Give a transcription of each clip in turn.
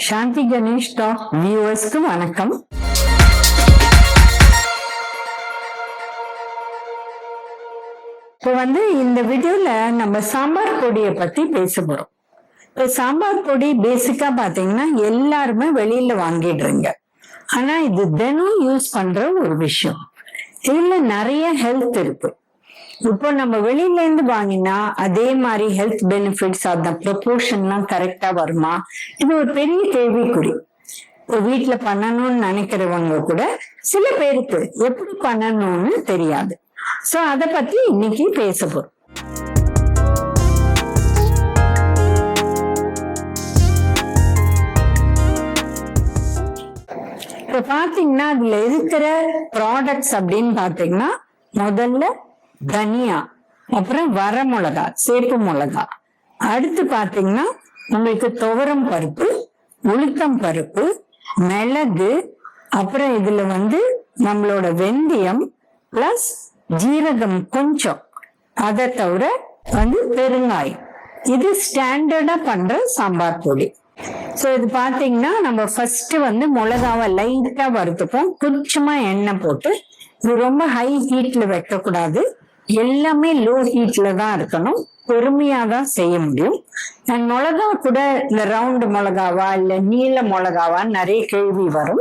சாந்தி Ganesh talk வியூவர்ஸ்க்கு வணக்கம். இப்போ இந்த வீடியோல நம்ம சாம்பார் பொடியை பத்தி பேச போறோம். இப்போ சாம்பார் பொடி பேசிக்கா பாத்தீங்கன்னா எல்லாருமே வெளியில வாங்கிடுறீங்க. ஆனா இது தினம் யூஸ் பண்ற ஒரு விஷயம். இதுல நிறைய ஹெல்த் இருக்கு. இப்போ நம்ம வெளியில இருந்து வாங்கினா அதே மாதிரி ஹெல்த் பெனிஃபிட்ஸ் அந்த ப்ரொபோர்ஷன்லாம் கரெக்டா வருமா? இது ஒரு பெரிய கேள்விக்குறி. இப்போ வீட்டுல பண்ணணும்னு நினைக்கிறவங்க கூட சில பேருக்கு எப்படி பண்ணணும்னு தெரியாது. சோ அத பத்தி இன்னைக்கு பேச போறோம். இப்ப பாத்தீங்கன்னா அதுல இருக்கிற ப்ராடக்ட்ஸ் அப்படின்னு பாத்தீங்கன்னா முதல்ல தனியா, அப்புறம் வர மிளகா, சேப்பு மிளகா, அடுத்து பாத்தீங்கன்னா உங்களுக்கு துவரம் பருப்பு, உளுத்தம் பருப்பு, மிளகு, அப்புறம் இதுல நம்மளோட வெந்தயம் பிளஸ் ஜீரகம் கொஞ்சம், அதை தவிர பெருங்காயம். இது ஸ்டாண்டர்டா பண்ற சாம்பார் பொடி. சோ இது பாத்தீங்கன்னா நம்ம ஃபர்ஸ்ட் மிளகாவை லைட்டா வறுத்துப்போம், கொஞ்சமா எண்ணெய் போட்டு. இது ரொம்ப ஹை ஹீட்ல வைக்க கூடாது, எல்லாமே லோ ஹீட்ல தான் இருக்கணும். பொறுமையா தான் செய்ய முடியும். மிளகா கூட இந்த ரவுண்டு மிளகாவா இல்ல நீல மிளகாவா நிறைய கேள்வி வரும்.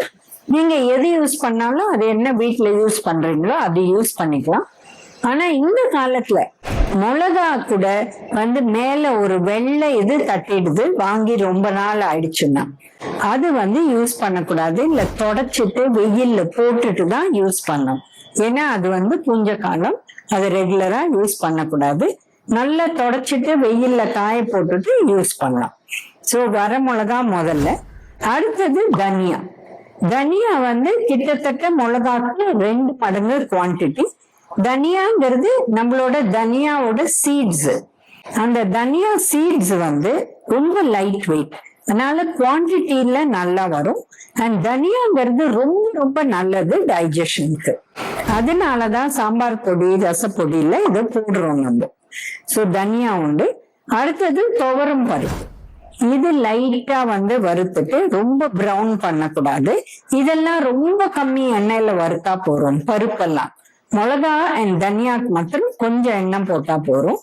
நீங்க எது யூஸ் பண்ணாலும் அது என்ன வீட்டுல யூஸ் பண்றீங்களோ அது யூஸ் பண்ணிக்கலாம். ஆனா இந்த காலத்துல மிளகா கூட மேல ஒரு வெள்ளை இது தட்டிடுது, வாங்கி ரொம்ப நாள் ஆயிடுச்சுன்னா அது யூஸ் பண்ணக்கூடாது. இல்ல தொடச்சிட்டு வெயில்ல போட்டுட்டு தான் யூஸ் பண்ணணும். ஏன்னா அது கொஞ்ச காலம் அது ரெகுலரா யூஸ் பண்ணக்கூடாது. நல்லா தொடச்சிட்டு வெயில்ல காய போட்டுட்டு யூஸ் பண்ணலாம். சோ வர மிளகா முதல்ல. அடுத்தது தனியா. தனியா கிட்டத்தட்ட மிளகாக்கு 2 மடங்கு குவான்டிட்டி. தனியாங்கிறது நம்மளோட தனியாவோட சீட்ஸ். அந்த தனியா சீட்ஸ் ரொம்ப லைட் வெயிட், அதனால குவான்டிட்டியில நல்லா வரும். அண்ட் தனியாங்கிறது ரொம்ப ரொம்ப நல்லது டைஜஷனுக்கு. அதனாலதான் சாம்பார் பொடி ரசப்பொடியில இதை போடுறோம் நம்ம. சோ தனியா உண்டு. அடுத்தது துவரம் பருப்பு. இது லைட்டா வறுத்துட்டு ரொம்ப ப்ரௌன் பண்ணக்கூடாது. இதெல்லாம் ரொம்ப கம்மி எண்ணெயில வறுத்தா போறோம். பருப்பெல்லாம் மிளகா அண்ட் தனியாக்கு மட்டும் கொஞ்சம் எண்ணெய் போட்டா போறோம்.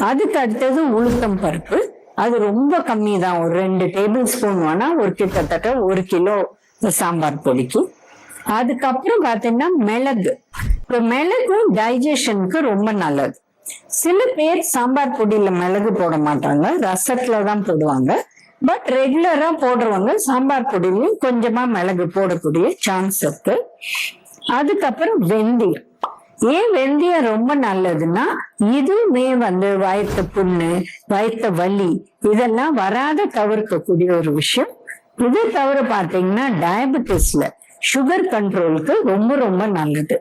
அதுக்கு அடுத்தது உளுத்தம் பருப்பு. அது ரொம்ப கம்மி தான், ஒரு 2 டேபிள் ஸ்பூன் வேணா, ஒரு கிட்டத்தட்ட 1 கிலோ சாம்பார் பொடிக்கு. அதுக்கப்புறம் பாத்தீங்கன்னா மிளகு. இப்போ மிளகு டைஜஷனுக்கு ரொம்ப நல்லது. சில பேர் சாம்பார் பொடியில மிளகு போட மாட்டாங்க, ரசத்துலதான் போடுவாங்க. பட் ரெகுலரா போடுறவங்க சாம்பார் பொடியிலையும் கொஞ்சமா மிளகு போடக்கூடிய சான்ஸ் இருக்கு. அதுக்கப்புறம் வெந்தயம். ஏன் வெந்தயம் ரொம்ப நல்லதுன்னா இதுவுமே வயிற்று புண்ணு, வயிற்று வலி இதெல்லாம் வராத தவிர்க்கக்கூடிய ஒரு விஷயம். இது தவிர பாத்தீங்கன்னா டயபெட்டிஸ்ல சுகர் கண்ட்ரோலுக்கு ரொம்ப ரொம்ப நல்லது.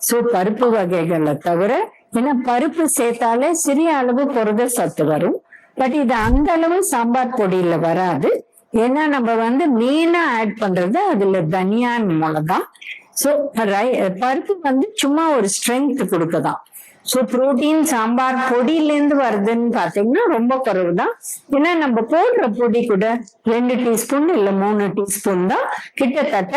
சோ பருப்பு வகைகளை தவிர, ஏன்னா பருப்பு சேர்த்தாலே சிறிய அளவு புரத சத்து வரும். பட் இது அந்த அளவு சாம்பார் பொடியில வராது. ஏன்னா நம்ம மெயினா ஆட் பண்றது அதுல தனியான் மிளகா. சோ பருப்பு சும்மா ஒரு ஸ்ட்ரென்த் கொடுக்கதான். சோ புரோட்டீன் சாம்பார் பொடியில இருந்து வருதுன்னு பாத்தீங்கன்னா ரொம்ப குறைவுதான். ஏன்னா நம்ம போடுற பொடி கூட 2 டீஸ்பூன் இல்ல 3 டீஸ்பூன் தான், கிட்டத்தட்ட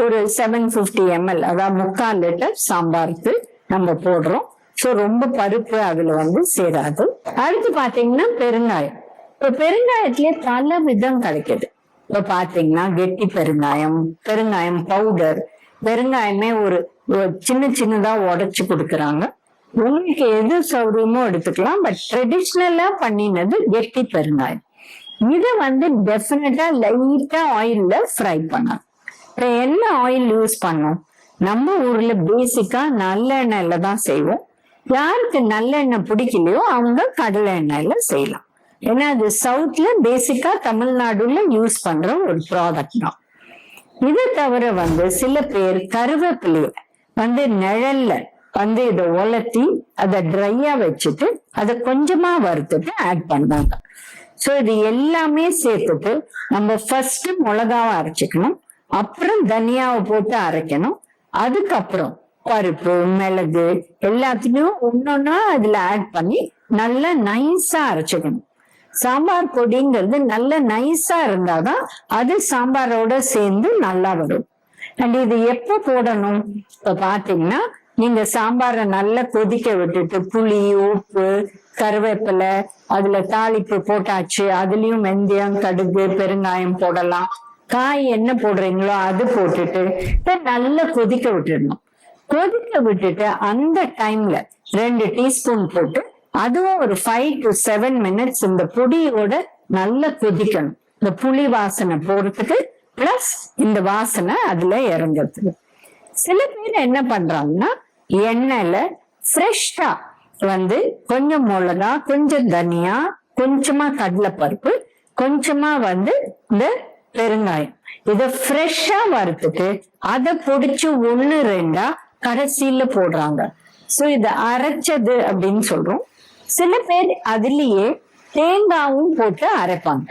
ஒரு 750 ml, அதாவது 3/4 லிட்டர் சாம்பாருக்கு நம்ம போடுறோம். சோ ரொம்ப பருப்பு அதுல சேராது. அடுத்து பாத்தீங்கன்னா பெருங்காயம். இப்ப பெருங்காயத்திலேயே பல விதம் கிடைக்குது. இப்ப பாத்தீங்கன்னா கெட்டி பெருங்காயம், பெருங்காயம் பவுடர், பெருங்காயமே ஒரு சின்ன சின்னதா உடைச்சு கொடுக்குறாங்க. உங்களுக்கு எது சௌரியமோ எடுத்துக்கலாம். பட் ட்ரெடிஷ்னலா பண்ணினது கெட்டி பெருங்காயம். இதை டெஃபினட்டா லைட்டா ஆயில்ல ஃப்ரை பண்ணலாம். இப்ப என்ன ஆயில் யூஸ் பண்ணோம்? நம்ம ஊர்ல பேசிக்கா நல்லெண்ணெயில தான் செய்வோம். யாருக்கு நல்லெண்ணெய் பிடிக்கலையோ அவங்க கடலை எண்ணெயில செய்யலாம். ஏன்னா அது சவுத்ல பேசிக்கா தமிழ்நாடுல யூஸ் பண்ற ஒரு ப்ராடக்ட் தான். இதை தவிர சில பேர் கருவேப்பிலைய நிழல்ல இதை உலர்த்தி அதை ட்ரையா வச்சுட்டு அதை கொஞ்சமா வறுத்துட்டு ஆட் பண்ணாங்க. சோ இது எல்லாமே சேர்த்துட்டு நம்ம ஃபர்ஸ்ட் மிளகாவை அரைச்சிக்கணும், அப்புறம் தனியாவை போட்டு அரைக்கணும். அதுக்கப்புறம் பருப்பு மிளகு எல்லாத்தையும் ஒன்னொன்னா அதுல ஆட் பண்ணி நல்லா நைஸா அரைச்சிக்கணும். சாம்பார் பொடிங்கிறது நல்ல நைஸா இருந்தாதான் அது சாம்பாரோட சேர்ந்து நல்லா வரும். அண்ட் இது எப்ப போடணும்? இப்ப பாத்தீங்கன்னா நீங்க சாம்பாரை நல்லா கொதிக்க விட்டுட்டு புளி, உப்பு, கருவேப்பிலை, அதுல தாளிப்பு போட்டாச்சு, அதுலயும் வெந்தயம், கடுகு, பெருங்காயம் போடலாம். காய் என்ன போடுறீங்களோ அது போட்டுட்டு நல்லா கொதிக்க விட்டுடணும். கொதிக்க விட்டுட்டு அந்த டைம்ல 2 டீஸ்பூன் போட்டு அதுவும் ஒரு 5 to 7 மினிட்ஸ் இந்த பொடியோட நல்லா கொதிக்கணும். இந்த புளி வாசனை போறதுக்கு பிளஸ் இந்த வாசனை அதுல இறங்கிறதுக்கு. சில பேர் என்ன பண்றாங்கன்னா எண்ணெயில ஃப்ரெஷ்ஷா கொஞ்சம் மிளகா, கொஞ்சம் தனியா, கொஞ்சமா கடலைப்பருப்பு, கொஞ்சமா இந்த பெருங்காயம், இத ஃப்ரெஷ்ஷா வறுத்துட்டு அதை பொடிச்சு 1-2 கடைசியில போடுறாங்க. சோ இத அரைச்சது அப்படின்னு சொல்றோம். சில பேர் அதுலயே தேங்காவும் போட்டு அரைப்பாங்க.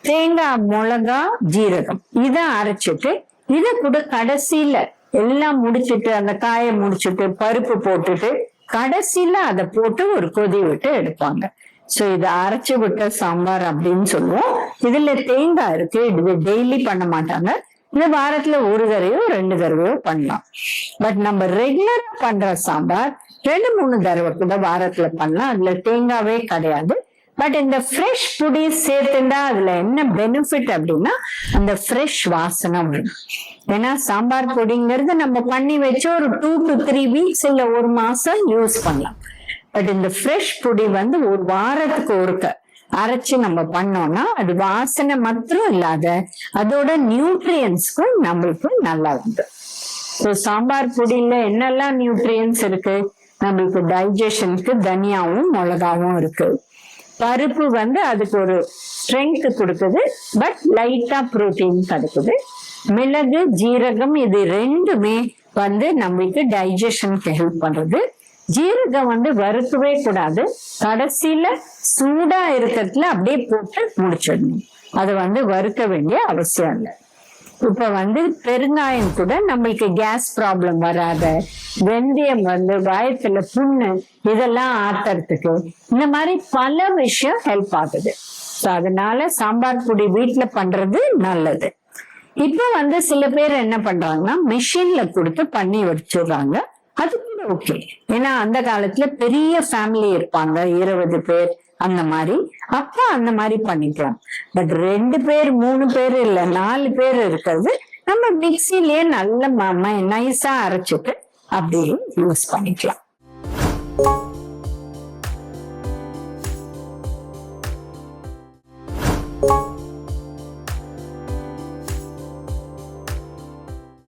தேங்காய், மிளகா, ஜீரகம் இத அரைச்சிட்டு இத கூட கடைசியில எல்லாம் முடிச்சுட்டு அந்த காயை முடிச்சுட்டு பருப்பு போட்டுட்டு கடைசியில அதை போட்டு ஒரு கொதி விட்டு எடுப்பாங்க. சோ இத அரைச்சு விட்ட சாம்பார் அப்படின்னு சொல்லுவோம். இதுல தேங்காய் இருக்கு. இது டெய்லி பண்ண மாட்டாங்க. இந்த வாரத்துல 1 தடவையோ 2 தடவையோ பண்ணலாம். பட் நம்ம ரெகுலரா பண்ற சாம்பார் 2-3 தடவை கூட வாரத்துல பண்ணலாம். அதுல தேங்காவே கிடையாது. பட் இந்த ஃப்ரெஷ் பொடி சேர்த்துண்டா அதுல என்ன பெனிஃபிட் அப்படின்னா அந்த ஃப்ரெஷ் வாசனை வரும். ஏன்னா சாம்பார் பொடிங்கிறது நம்ம பண்ணி வச்சு ஒரு 2 to 3 வீக்ஸ் இல்ல 1 மாசம் யூஸ் பண்ணலாம். பட் இந்த ஃப்ரெஷ் பொடி ஒரு வாரத்துக்கு ஒருக்க அரைச்சு நம்ம பண்ணோம்னா அது வாசனை மாத்திரம் இல்லாத அதோட நியூட்ரியன்ஸ்க்கும் நம்மளுக்கு நல்லா வந்து. ஸோ சாம்பார் பொடியில என்னெல்லாம் நியூட்ரியன்ஸ் இருக்கு? நம்மளுக்கு டைஜஷனுக்கு தனியாவும் மிளகாவும் இருக்கு. பருப்பு அதுக்கு ஒரு ஸ்ட்ரென்த் கொடுக்குது, பட் லைட்டா புரோட்டீன் கிடைக்குது. மிளகு, ஜீரகம் இது ரெண்டுமே நம்மளுக்கு டைஜஷனுக்கு ஹெல்ப் பண்றது. ஜீரகம் வறுக்கவே கூடாது. கடைசியில சூடா இருக்கிறதுல அப்படியே போட்டு முடிச்சிடணும். அது வறுக்க வேண்டிய அவசியம் இல்லை. இப்ப பெருங்காயம் கூட நம்மளுக்கு கேஸ் ப்ராப்ளம் வராத, வெந்தயம் வயத்துல புண்ணு இதெல்லாம் ஆத்துறதுக்கு இந்த மாதிரி பல விஷயம் ஹெல்ப் ஆகுது. ஸோ அதனால சாம்பார் பொடி வீட்டுல பண்றது நல்லது. இப்ப சில பேர் என்ன பண்றாங்கன்னா மிஷின்ல கொடுத்து பண்ணி வச்சிடுறாங்க. அது கூட ஓகே. ஏன்னா அந்த காலத்துல பெரிய ஃபேமிலி இருப்பாங்க, 20 பேர் அந்த மாதிரி, அப்ப அந்த மாதிரி பண்ணிக்கலாம். பட் 2 பேர் 3 பேர் இல்ல 4 பேர் இருக்கிறது நம்ம மிக்சிலேயே நல்ல நைஸா அரைச்சிட்டு அப்படியே யூஸ் பண்ணிக்கலாம்.